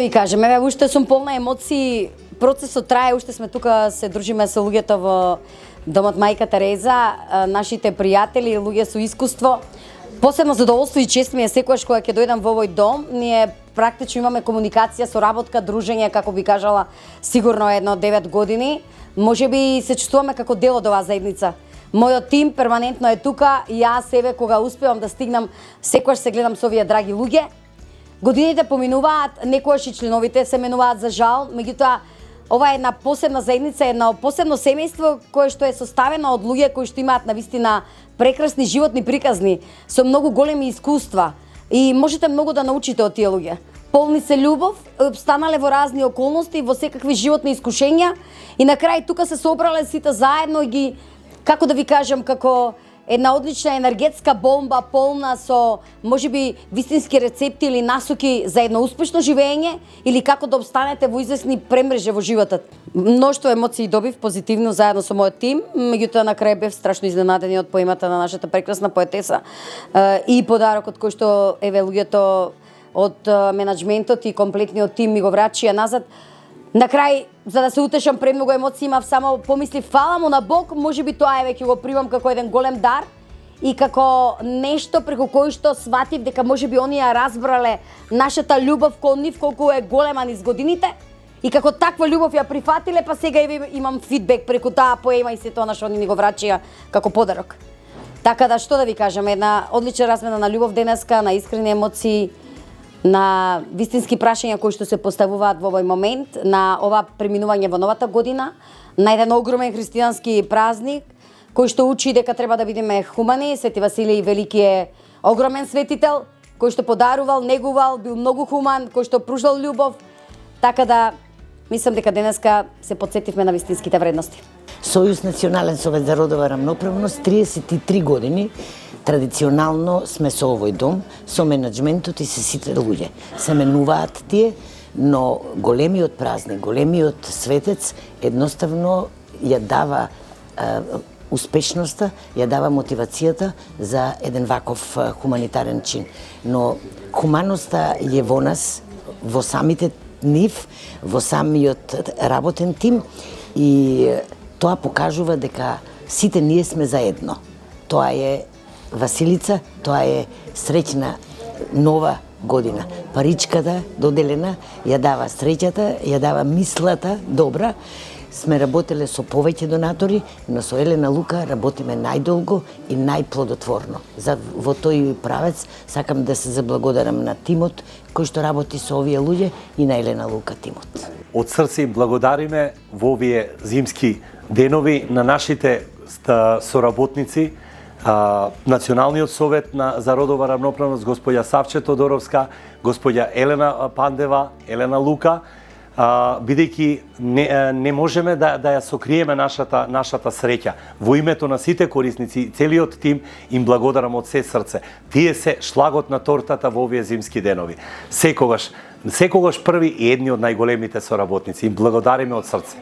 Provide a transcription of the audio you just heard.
ви кажем, еве уште сум полна емоции, процесот трае, уште сме тука, се дружиме со луѓето во домот Мајка Тереза, нашите пријатели, луѓе со искуство. Посебно задоволство и чест ми е секогаш кога ќе дојдам во овој дом. Ние практично имаме комуникација, соработка, дружење, како би кажала, сигурно едно 9 години. Можеби се чувствуваме како дел од оваа заедница. Мојот тим перманентно е тука и јас себе кога успевам да стигнам, секогаш се гледам со овие драги луѓе. Годините поминуваат, некогаш и членовите се менуваат за жал, меѓутоа ова е една посебна заедница, едно посебно семејство кое што е составено од луѓе кои што имаат навистина прекрасни животни приказни со многу големи искуства и можете многу да научите од тие луѓе. Полни се љубов, обстанале во разни околности, во секакви животни искушенја и на крај тука се собрале сите заедно и ги, како да ви кажам, како една одлична енергетска бомба полна со можеби вистински рецепти или насоки за едно успешно живење или како да обстанете во известни премрежи во животот. Мноштво емоции добив позитивно заедно со мојот тим, меѓутоа на крај бев страшно изненадени од поемата на нашата прекрасна поетеса и подарокот кој што еве луѓето од менаџментот и комплетниот тим ми го врачија назад. На крај, за да се утешам, премногу емоции имав, само помислив, фала му на Бог, можеби тоа еве ќе го примам како еден голем дар и како нешто преку кој што сватив дека можеби оние разбрале нашата љубов кон нив колку е голема низ годините и како таква љубов ја прифатиле, па сега имам фидбек преку таа поема и се тоа што ни го врачија како подарок. Така да, што да ви кажам, една одлична размена на љубов денеска, на искрени емоции, на вистински прашања кои што се поставуваат во овој момент, на ова преминување во новата година, на еден огромен христијански празник, кој што учи дека треба да бидеме хумани. Свети Василий Велики е огромен светител, кој што подарувал, негувал, бил многу хуман, кој што пружал љубов. Така да, мислам дека денеска се потсетивме на вистинските вредности. Сојуз Национален совет за родова рамноправност 33 години традиционално сме со овој дом, со менаџментот и се сите луѓе. Се менуваат тие, но големиот празник, големиот светец едноставно ја дава успешноста, ја дава мотивацијата за еден ваков хуманитарен чин. Но хуманоста е во нас, во самите нив, во самиот работен тим и тоа покажува дека сите ние сме заедно. Тоа е Василица, тоа е среќна нова година. Паричката доделена ја дава среќата, ја дава мислата добра. Сме работеле со повеќе донатори, но со Елена Лука работиме најдолго и најплодотворно. Во тој правец сакам да се заблагодарам на тимот кој што работи со овие луѓе и на Елена Лука тимот. Од срце им благодариме во овие зимски денови на нашите соработници, Националниот совет за родова рамноправност, господја Савче Тодоровска, господја Елена Пандева, Елена Лука, бидејќи не можеме да ја сокриеме нашата среќа. Во името на сите корисници, целиот тим им благодарам од се срце. Тие се шлагот на тортата во овие зимски денови. Секогаш први и едни од најголемите соработници. Им благодариме од срце.